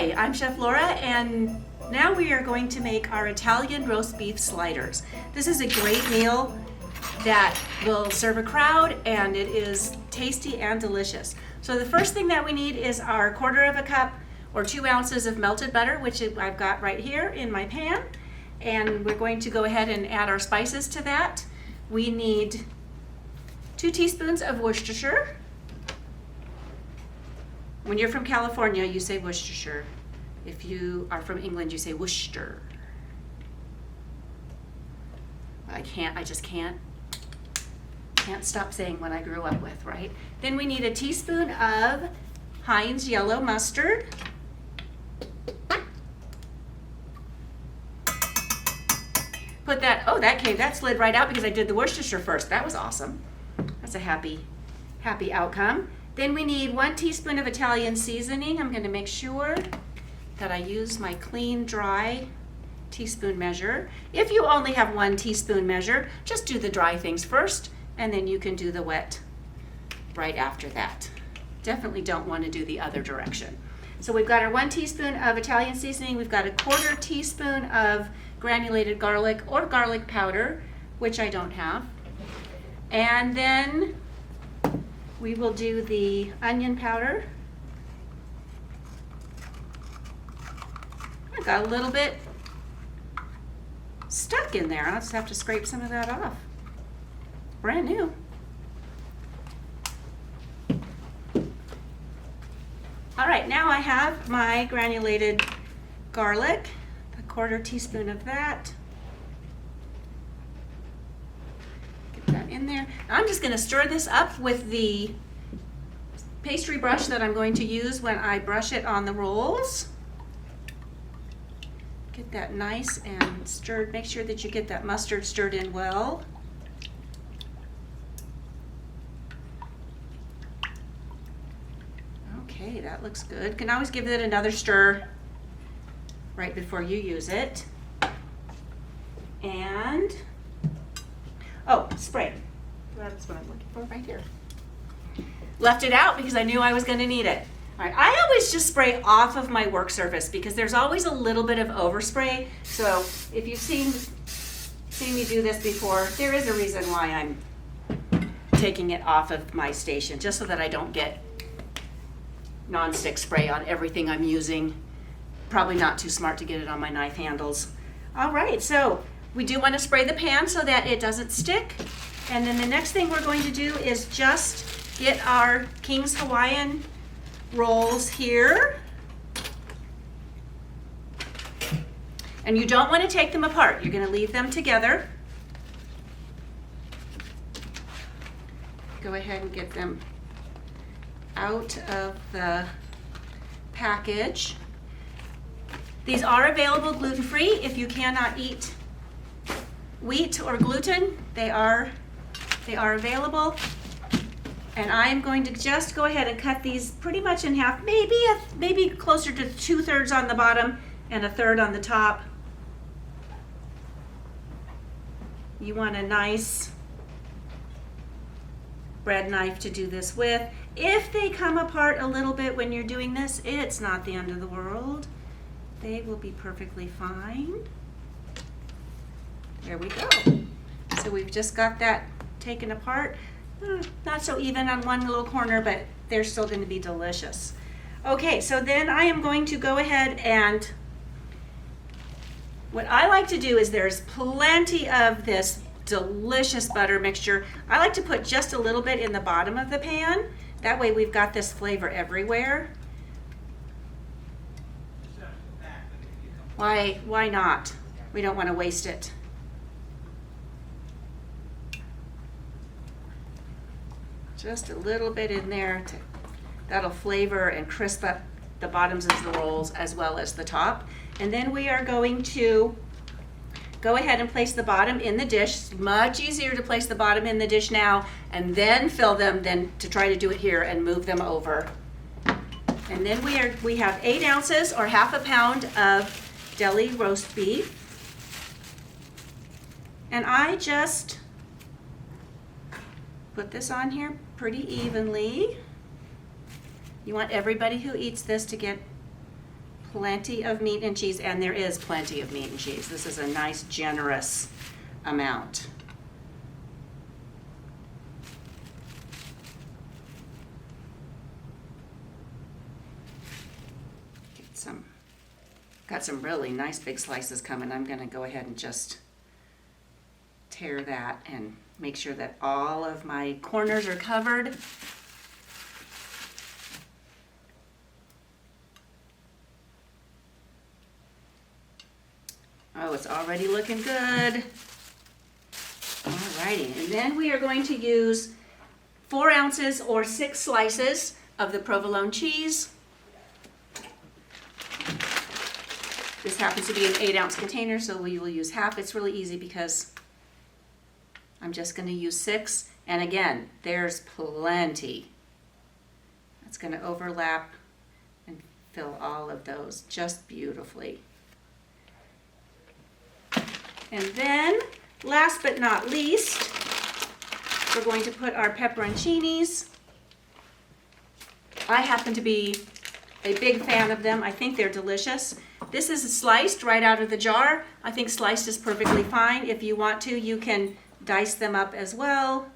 Hi, I'm Chef Laura, and now we are going to make our Italian roast beef sliders. This is a great meal that will serve a crowd, and it is tasty and delicious. So the first thing that we need is our 1/4 cup or 2 ounces of melted butter, which I've got right here in my pan. And we're going to go ahead and add our spices to that. We need 2 teaspoons of Worcestershire. When you're from California, you say Worcestershire. If you are from England, you say Worcester. I just can't stop saying what I grew up with, right? Then we need a teaspoon of Heinz yellow mustard. Put that, that slid right out because I did the Worcestershire first. That was awesome. That's a happy outcome. Then we need 1 teaspoon of Italian seasoning. I'm going to make sure that I use my clean, dry teaspoon measure. If you only have 1 teaspoon measure, just do the dry things first, and then you can do the wet right after that. Definitely don't want to do the other direction. So we've got our 1 teaspoon of Italian seasoning. We've got a 1/4 teaspoon of granulated garlic or garlic powder, which I don't have. And then we will do the onion powder. I got a little bit stuck in there. I'll just have to scrape some of that off. Brand new. All right, now I have my granulated garlic, a 1/4 teaspoon of that. Get that in there. I'm just going to stir this up with the pastry brush that I'm going to use when I brush it on the rolls. Get that nice and stirred. Make sure that you get that mustard stirred in well. Okay, that looks good. Can always give it another stir right before you use it. And, spray. That's what I'm looking for right here. Left it out because I knew I was going to need it. All right, I always just spray off of my work surface because there's always a little bit of overspray. So if you've seen me do this before, there is a reason why I'm taking it off of my station, just so that I don't get non-stick spray on everything I'm using. Probably not too smart to get it on my knife handles. All right, so we do want to spray the pan so that it doesn't stick. And then the next thing we're going to do is just get our King's Hawaiian rolls here. And you don't want to take them apart. You're going to leave them together. Go ahead and get them out of the package. These are available gluten-free. If you cannot eat wheat or gluten, they are available. And I'm going to just go ahead and cut these pretty much in half, maybe closer to 2/3 on the bottom and 1/3 on the top. You want a nice bread knife to do this with. If they come apart a little bit when you're doing this, it's not the end of the world. They will be perfectly fine. There we go. So we've just got that taken apart. Not so even on one little corner, but they're still going to be delicious. Okay, so then I am going to go ahead and what I like to do is there's plenty of this delicious butter mixture. I like to put just a little bit in the bottom of the pan. That way we've got this flavor everywhere. Why not? We don't want to waste it. Just a little bit in there. That'll flavor and crisp up the bottoms of the rolls as well as the top. And then we are going to go ahead and place the bottom in the dish. It's much easier to place the bottom in the dish now and then fill them than to try to do it here and move them over. And then we have 8 ounces or 1/2 pound of deli roast beef. And I just put this on here pretty evenly. You want everybody who eats this to get plenty of meat and cheese, and there is plenty of meat and cheese. This is a nice, generous amount. Got some really nice big slices coming. I'm going to go ahead and just tear that and make sure that all of my corners are covered. Oh, it's already looking good. Alrighty, and then we are going to use 4 ounces or 6 slices of the provolone cheese. This happens to be an 8-ounce container, so we will use half. It's really easy because I'm just going to use 6. And again, there's plenty. That's going to overlap and fill all of those just beautifully. And then, last but not least, we're going to put our pepperoncinis. I happen to be a big fan of them. I think they're delicious. This is sliced right out of the jar. I think sliced is perfectly fine. If you want to, you can dice them up as well.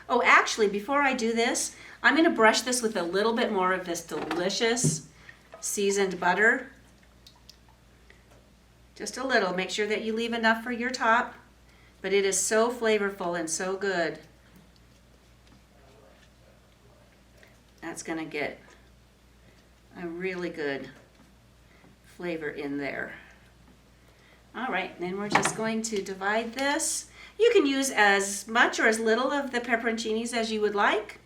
Oh, actually, before I do this, I'm going to brush this with a little bit more of this delicious seasoned butter. Just a little. Make sure that you leave enough for your top. But it is so flavorful and so good. That's going to get a really good flavor in there. All right, then we're just going to divide this. You can use as much or as little of the pepperoncinis as you would like.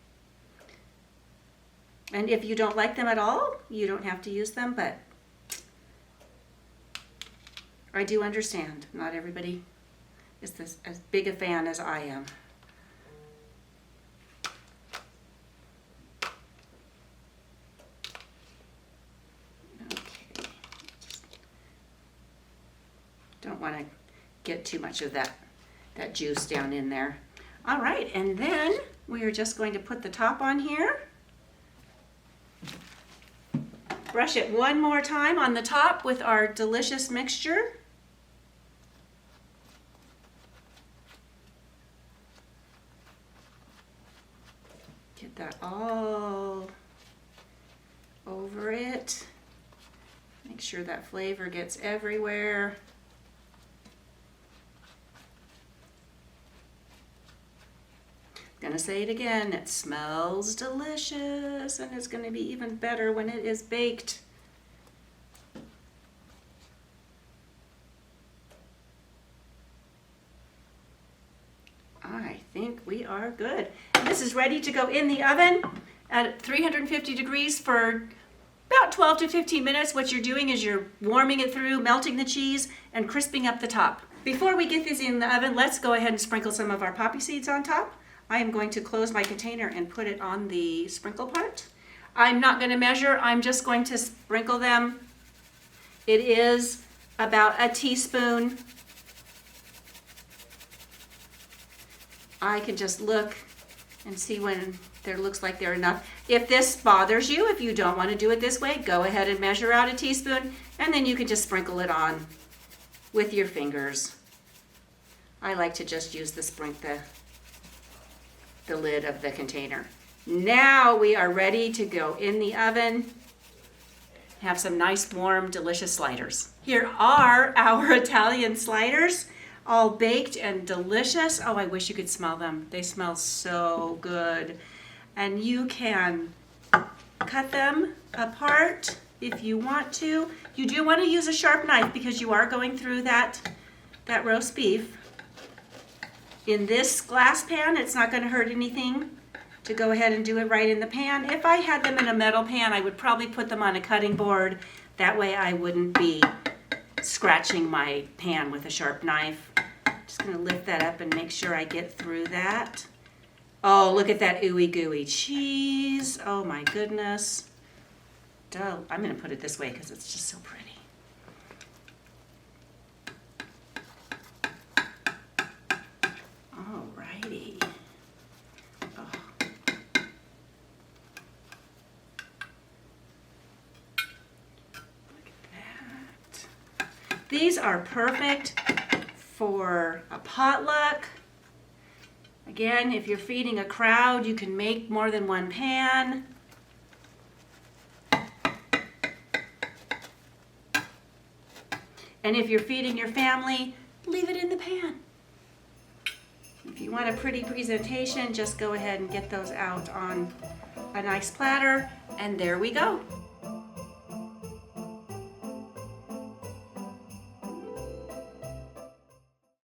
And if you don't like them at all, you don't have to use them, but I do understand. Not everybody is as big a fan as I am. Don't want to get too much of that juice down in there. All right, and then we are just going to put the top on here. Brush it one more time on the top with our delicious mixture. Get that all over it. Make sure that flavor gets everywhere. Gonna say it again, it smells delicious, and it's gonna be even better when it is baked. I think we are good. This is ready to go in the oven at 350 degrees for about 12 to 15 minutes. What you're doing is you're warming it through, melting the cheese, and crisping up the top. Before we get this in the oven, let's go ahead and sprinkle some of our poppy seeds on top. I am going to close my container and put it on the sprinkle part. I'm not going to measure, I'm just going to sprinkle them. It is about a teaspoon. I can just look and see when there looks like they're enough. If this bothers you, if you don't want to do it this way, go ahead and measure out a teaspoon, and then you can just sprinkle it on with your fingers. I like to just use the lid of the container. Now we are ready to go in the oven. Have some nice, warm, delicious sliders. Here are our Italian sliders, all baked and delicious. Oh, I wish you could smell them. They smell so good. And you can cut them apart if you want to. You do want to use a sharp knife because you are going through that roast beef. In this glass pan, it's not going to hurt anything to go ahead and do it right in the pan. If I had them in a metal pan, I would probably put them on a cutting board. That way I wouldn't be scratching my pan with a sharp knife. Just going to lift that up and make sure I get through that. Oh, look at that ooey gooey cheese. Oh my goodness. Duh. I'm going to put it this way because it's just so pretty. Alrighty. Oh. Look at These are perfect for a potluck. Again, if you're feeding a crowd, you can make more than one pan. And if you're feeding your family, leave it in the pan. If you want a pretty presentation, just go ahead and get those out on a nice platter, and there we go.